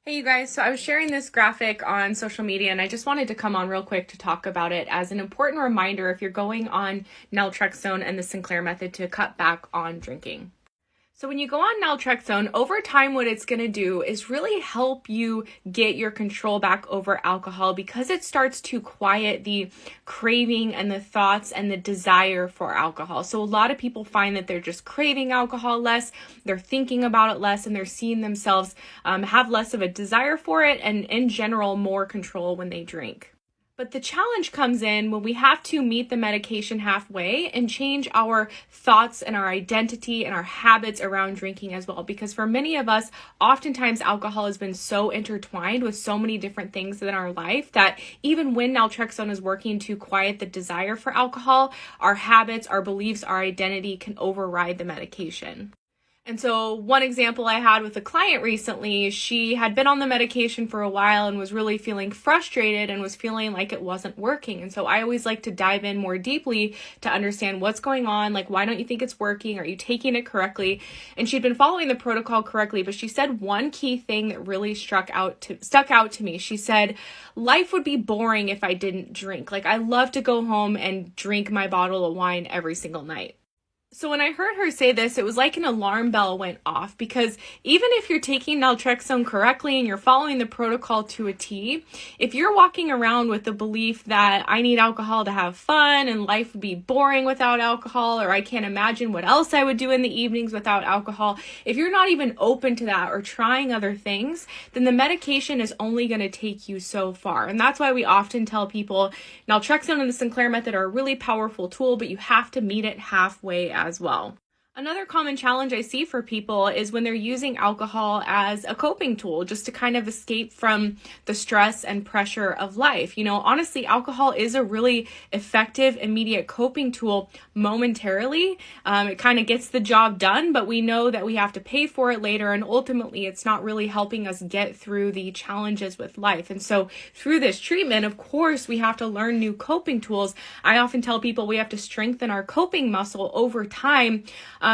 Hey you guys, so I was sharing this graphic on social media and I just wanted to come on real quick to talk about it as an important reminder if you're going on Naltrexone and the Sinclair Method to cut back on drinking. So when you go on Naltrexone, over time what it's going to do is really help you get your control back over alcohol because it starts to quiet the craving and the thoughts and the desire for alcohol. So a lot of people find that they're just craving alcohol less, they're thinking about it less, and they're seeing themselves have less of a desire for it and in general more control when they drink. But the challenge comes in when we have to meet the medication halfway and change our thoughts and our identity and our habits around drinking as well. Because for many of us, oftentimes alcohol has been so intertwined with so many different things in our life that even when naltrexone is working to quiet the desire for alcohol, our habits, our beliefs, our identity can override the medication. And so one example I had with a client recently, she had been on the medication for a while and was really feeling frustrated and was feeling like it wasn't working. And so I always like to dive in more deeply to understand what's going on. Like, why don't you think it's working? Are you taking it correctly? And she'd been following the protocol correctly, but she said one key thing that really stuck out to me. She said, life would be boring if I didn't drink. Like, I love to go home and drink my bottle of wine every single night. So when I heard her say this, it was like an alarm bell went off because even if you're taking naltrexone correctly and you're following the protocol to a T, if you're walking around with the belief that I need alcohol to have fun and life would be boring without alcohol, or I can't imagine what else I would do in the evenings without alcohol, if you're not even open to that or trying other things, then the medication is only going to take you so far. And that's why we often tell people naltrexone and the Sinclair Method are a really powerful tool, but you have to meet it halfway as well. Another common challenge I see for people is when they're using alcohol as a coping tool just to kind of escape from the stress and pressure of life. You know, honestly, alcohol is a really effective, immediate coping tool momentarily. It kind of gets the job done, but we know that we have to pay for it later, and ultimately it's not really helping us get through the challenges with life. And so through this treatment, of course, we have to learn new coping tools. I often tell people we have to strengthen our coping muscle over time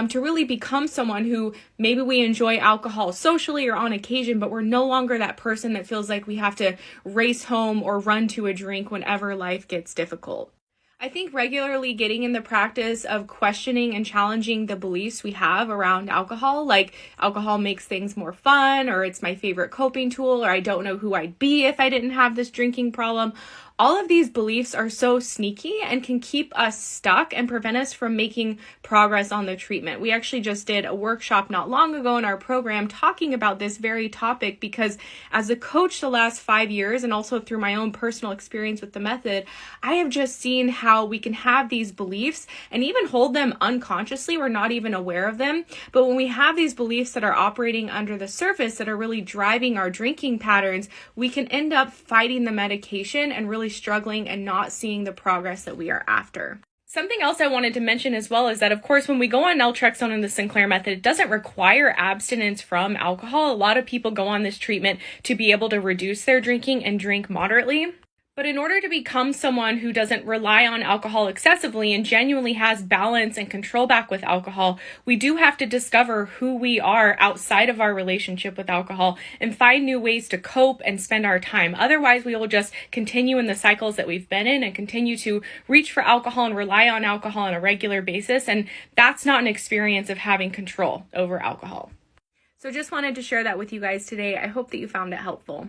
to really become someone who maybe we enjoy alcohol socially or on occasion, but we're no longer that person that feels like we have to race home or run to a drink whenever life gets difficult. I think regularly getting in the practice of questioning and challenging the beliefs we have around alcohol, like alcohol makes things more fun, or it's my favorite coping tool, or I don't know who I'd be if I didn't have this drinking problem. All of these beliefs are so sneaky and can keep us stuck and prevent us from making progress on the treatment. We actually just did a workshop not long ago in our program talking about this very topic because as a coach the last 5 years and also through my own personal experience with the method, I have just seen how we can have these beliefs and even hold them unconsciously. We're not even aware of them. But when we have these beliefs that are operating under the surface that are really driving our drinking patterns, we can end up fighting the medication and really struggling and not seeing the progress that we are after. Something else I wanted to mention as well is that, of course, when we go on naltrexone and the Sinclair Method, it doesn't require abstinence from alcohol. A lot of people go on this treatment to be able to reduce their drinking and drink moderately. But in order to become someone who doesn't rely on alcohol excessively and genuinely has balance and control back with alcohol, we do have to discover who we are outside of our relationship with alcohol and find new ways to cope and spend our time. Otherwise, we will just continue in the cycles that we've been in and continue to reach for alcohol and rely on alcohol on a regular basis. And that's not an experience of having control over alcohol. So just wanted to share that with you guys today. I hope that you found it helpful.